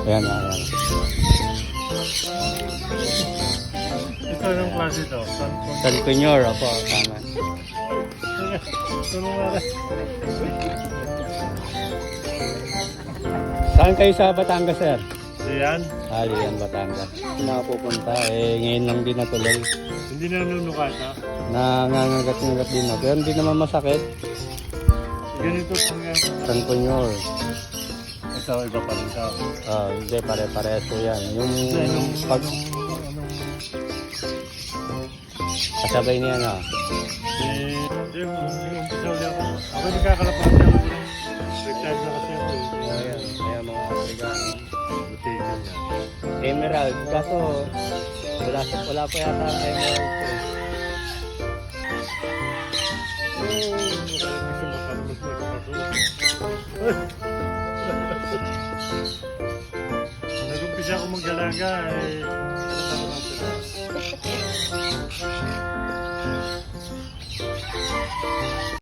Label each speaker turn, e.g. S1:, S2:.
S1: Ayan na, ayan.
S2: Ito yung klase ito.
S1: San Peñor, opo, tama. Saan kayo sa Batangas, sir?
S2: Ayan.
S1: Alian, Batangas. Nakapupunta, ngayon lang din natuloy.
S2: Hindi na nanunukat ha.
S1: Nangangagat-ngagat din na. Pero hindi naman masakit.
S2: Ganito pang
S1: San Peñor.
S2: ito, iba pa rin ito.
S1: Hindi, pare-parehas po yan. Yung pag kasabay niya na.
S2: Yung umpisa ulit ako. Ako nagkakalapas niya ako ng retired na kasi ako.
S1: Ayan, ayan mga Afrikano.
S2: Rotation niya.
S1: Emerald, kaso wala pa yata ang emerald ko.
S2: Nag-umpisa ako mag-galaga eh. Ano na ako lang sila?